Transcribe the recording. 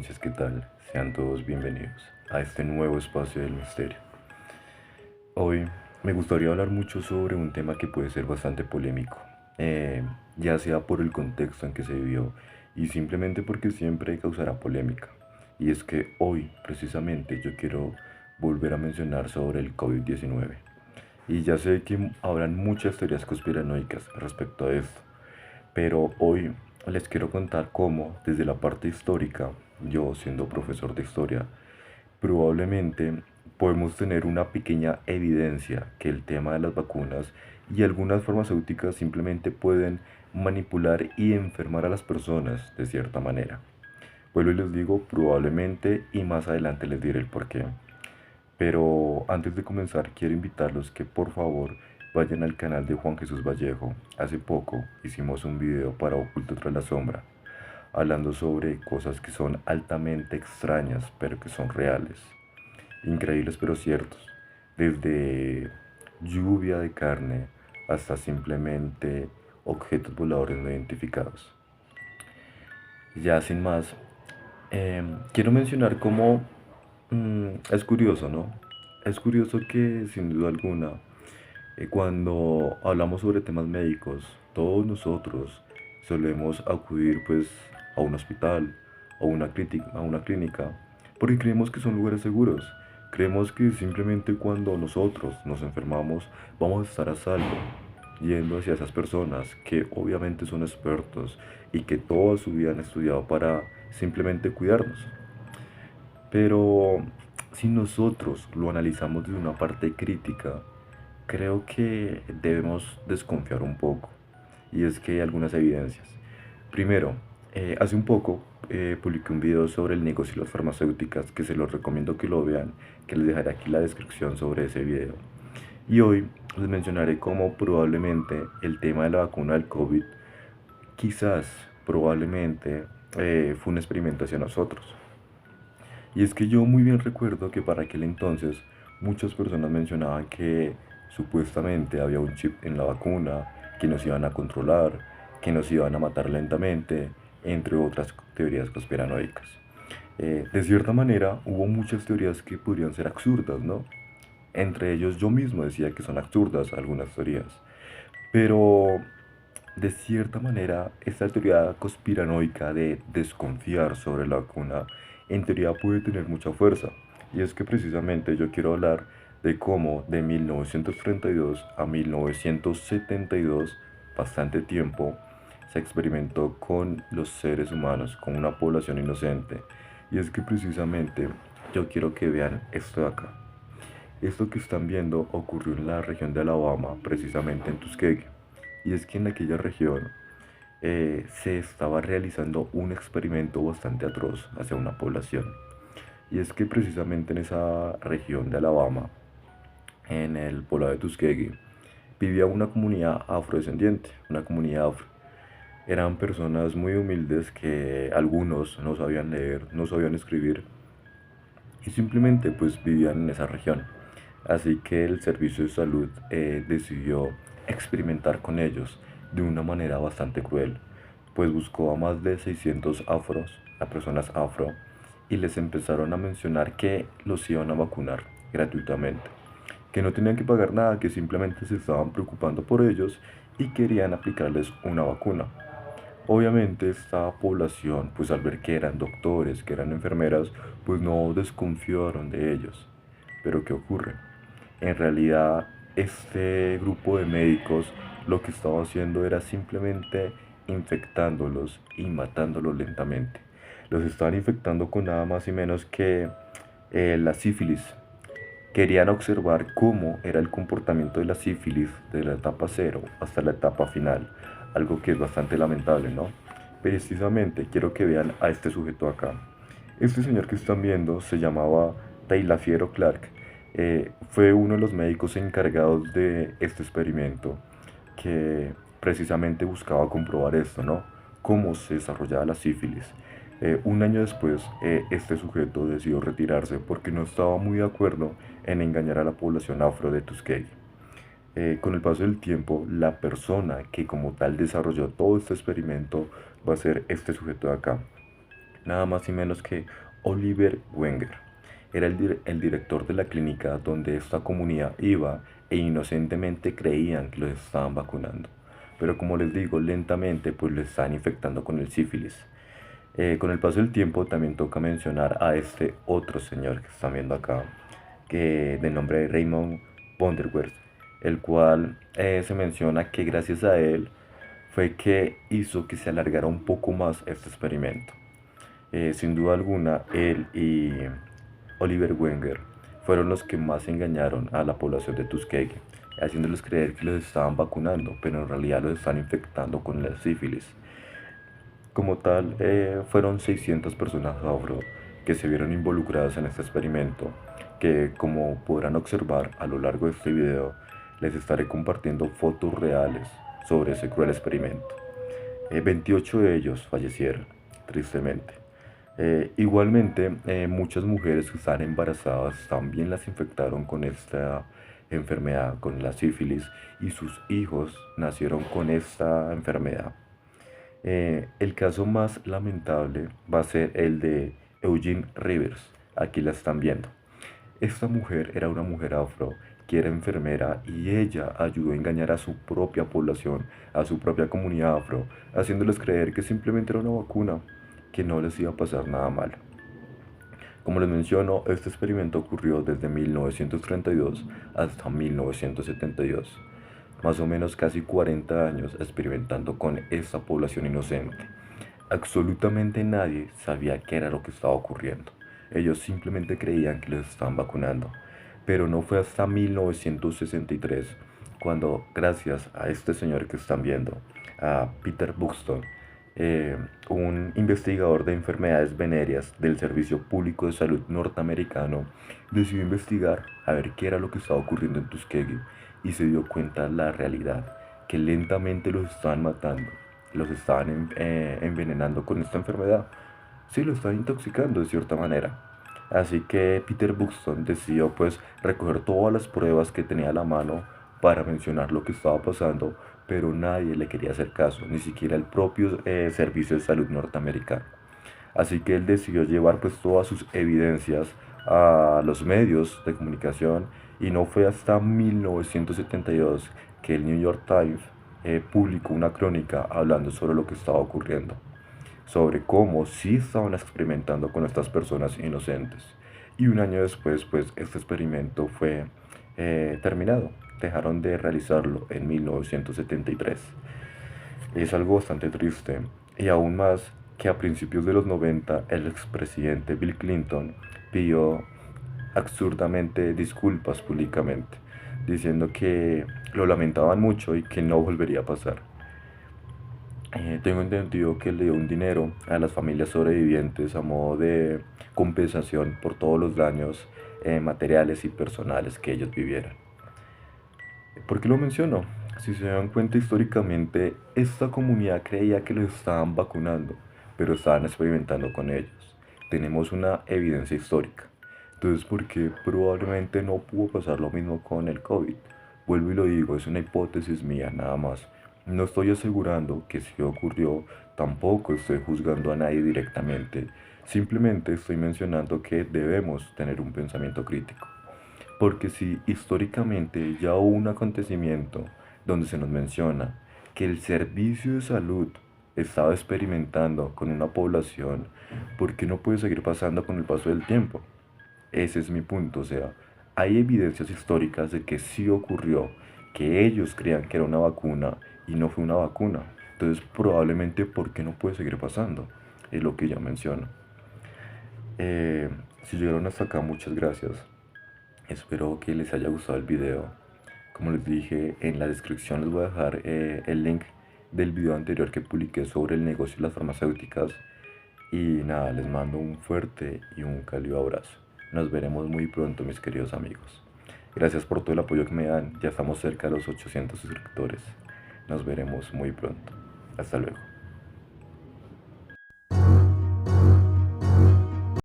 noches, ¿qué tal? Sean todos bienvenidos a este nuevo espacio del misterio. Hoy me gustaría hablar mucho sobre un tema que puede ser bastante polémico, ya sea por el contexto en que se vivió y simplemente porque siempre causará polémica. Y es que hoy, precisamente, yo quiero volver a mencionar sobre el COVID-19. Y ya sé que habrán muchas teorías conspiranoicas respecto a esto, pero hoy les quiero contar cómo, desde la parte histórica, yo siendo profesor de historia, probablemente podemos tener una pequeña evidencia que el tema de las vacunas y algunas farmacéuticas simplemente pueden manipular y enfermar a las personas de cierta manera. Vuelvo y les digo probablemente y más adelante les diré el porqué. Pero antes de comenzar, quiero invitarlos que por favor vayan al canal de Juan Jesús Vallejo. Hace poco hicimos un video para Oculto tras la sombra, hablando sobre cosas que son altamente extrañas, pero que son reales. Increíbles pero ciertos. Desde lluvia de carne hasta simplemente objetos voladores no identificados. Ya sin más, quiero mencionar cómo es curioso, ¿no? Es curioso que sin duda alguna, cuando hablamos sobre temas médicos, todos nosotros solemos acudir pues a un hospital o a una clínica porque creemos que son lugares seguros. Creemos que simplemente cuando nosotros nos enfermamos vamos a estar a salvo yendo hacia esas personas que obviamente son expertos y que toda su vida han estudiado para simplemente cuidarnos. Pero si nosotros lo analizamos desde una parte crítica, creo que debemos desconfiar un poco. Y es que hay algunas evidencias. Primero, hace un poco publiqué un video sobre el negocio de las farmacéuticas que se los recomiendo que lo vean, que les dejaré aquí la descripción sobre ese video. Y hoy les mencionaré cómo probablemente el tema de la vacuna del COVID quizás, probablemente, fue un experimento hacia nosotros. Y es que yo muy bien recuerdo que para aquel entonces muchas personas mencionaban que supuestamente había un chip en la vacuna, que nos iban a controlar, que nos iban a matar lentamente, entre otras teorías conspiranoicas. De cierta manera, hubo muchas teorías que podrían ser absurdas, ¿no? Entre ellos yo mismo decía que son absurdas algunas teorías. Pero de cierta manera, esta teoría conspiranoica de desconfiar sobre la vacuna en teoría puede tener mucha fuerza. Y es que precisamente yo quiero hablar de cómo de 1932 a 1972, bastante tiempo, se experimentó con los seres humanos, con una población inocente. Y es que precisamente yo quiero que vean esto de acá. Esto que están viendo ocurrió en la región de Alabama, precisamente en Tuskegee. Y es que en aquella región se estaba realizando un experimento bastante atroz hacia una población. Y es que precisamente en esa región de Alabama, en el poblado de Tuskegee, vivía una comunidad afrodescendiente, una comunidad afro. Eran personas muy humildes que algunos no sabían leer, no sabían escribir y simplemente pues vivían en esa región. Así que el servicio de salud decidió experimentar con ellos de una manera bastante cruel, pues buscó a más de 600 afros, a personas afro, y les empezaron a mencionar que los iban a vacunar gratuitamente, que no tenían que pagar nada, que simplemente se estaban preocupando por ellos y querían aplicarles una vacuna. Obviamente esta población, pues al ver que eran doctores, que eran enfermeras, pues no desconfiaron de ellos. Pero ¿qué ocurre? En realidad, este grupo de médicos lo que estaba haciendo era simplemente infectándolos y matándolos lentamente. Los estaban infectando con nada más y menos que la sífilis. Querían observar cómo era el comportamiento de la sífilis de la etapa cero hasta la etapa final, algo que es bastante lamentable, ¿no? Precisamente quiero que vean a este sujeto acá. Este señor que están viendo se llamaba Teilafiero Clark. Fue uno de los médicos encargados de este experimento que precisamente buscaba comprobar esto, ¿no? Cómo se desarrollaba la sífilis. Un año después, este sujeto decidió retirarse porque no estaba muy de acuerdo en engañar a la población afro de Tuskegee. Con el paso del tiempo, la persona que como tal desarrolló todo este experimento va a ser este sujeto de acá. nada más y menos que Oliver Wenger. Era el director de la clínica donde esta comunidad iba e inocentemente creían que los estaban vacunando. Pero como les digo, lentamente pues lo están infectando con el sífilis. Con el paso del tiempo también toca mencionar a este otro señor que están viendo acá, que de nombre Raymond Bonderwerth, el cual se menciona que gracias a él fue que hizo que se alargara un poco más este experimento. Sin duda alguna, él y Oliver Wenger fueron los que más engañaron a la población de Tuskegee, haciéndoles creer que los estaban vacunando, pero en realidad los están infectando con la sífilis. Como tal, fueron 600 personas afro que se vieron involucradas en este experimento, que como podrán observar a lo largo de este video, les estaré compartiendo fotos reales sobre ese cruel experimento. 28 de ellos fallecieron, tristemente. Igualmente, muchas mujeres que estaban embarazadas también las infectaron con esta enfermedad, con la sífilis, y sus hijos nacieron con esta enfermedad. El caso más lamentable va a ser el de Eugene Rivers. Aquí la están viendo. Esta mujer era una mujer afro que era enfermera y ella ayudó a engañar a su propia población, a su propia comunidad afro, haciéndoles creer que simplemente era una vacuna, que no les iba a pasar nada malo. Como les menciono, este experimento ocurrió desde 1932 hasta 1972, más o menos casi 40 años experimentando con esta población inocente. Absolutamente nadie sabía qué era lo que estaba ocurriendo. Ellos simplemente creían que les estaban vacunando. Pero no fue hasta 1963 cuando, gracias a este señor que están viendo, a Peter Buxton, un investigador de enfermedades venéreas del Servicio Público de Salud norteamericano, decidió investigar a ver qué era lo que estaba ocurriendo en Tuskegee y se dio cuenta de la realidad, que lentamente los estaban matando, los estaban envenenando con esta enfermedad. Sí, lo estaban intoxicando de cierta manera. Así que Peter Buxton decidió pues recoger todas las pruebas que tenía a la mano para mencionar lo que estaba pasando, pero nadie le quería hacer caso, ni siquiera el propio Servicio de Salud norteamericano. Así que él decidió llevar pues todas sus evidencias a los medios de comunicación y no fue hasta 1972 que el New York Times publicó una crónica hablando sobre lo que estaba ocurriendo, sobre cómo sí estaban experimentando con estas personas inocentes. Y un año después, pues este experimento fue terminado. Dejaron de realizarlo en 1973. Es algo bastante triste. Y aún más que a principios de los 90 el expresidente Bill Clinton pidió absurdamente disculpas públicamente, diciendo que lo lamentaban mucho y que no volvería a pasar. Tengo entendido que le dio un dinero a las familias sobrevivientes a modo de compensación por todos los daños materiales y personales que ellos vivieran. ¿Por qué lo menciono? Si se dan cuenta históricamente, esta comunidad creía que los estaban vacunando, pero estaban experimentando con ellos. Tenemos una evidencia histórica. Entonces, ¿por qué probablemente no pudo pasar lo mismo con el COVID? Vuelvo y lo digo, es una hipótesis mía nada más. No estoy asegurando que sí ocurrió, tampoco estoy juzgando a nadie directamente. Simplemente estoy mencionando que debemos tener un pensamiento crítico. Porque si históricamente ya hubo un acontecimiento donde se nos menciona que el servicio de salud estaba experimentando con una población, ¿por qué no puede seguir pasando con el paso del tiempo? Ese es mi punto, o sea, hay evidencias históricas de que sí ocurrió, que ellos creían que era una vacuna y no fue una vacuna. Entonces, probablemente, ¿por qué no puede seguir pasando? Es lo que yo menciono. Si llegaron hasta acá, muchas gracias. Espero que les haya gustado el video. Como les dije, en la descripción les voy a dejar el link del video anterior que publiqué sobre el negocio de las farmacéuticas. Y nada, les mando un fuerte y un cálido abrazo. Nos veremos muy pronto, mis queridos amigos. Gracias por todo el apoyo que me dan. Ya estamos cerca de los 800 suscriptores. Nos veremos muy pronto. Hasta luego.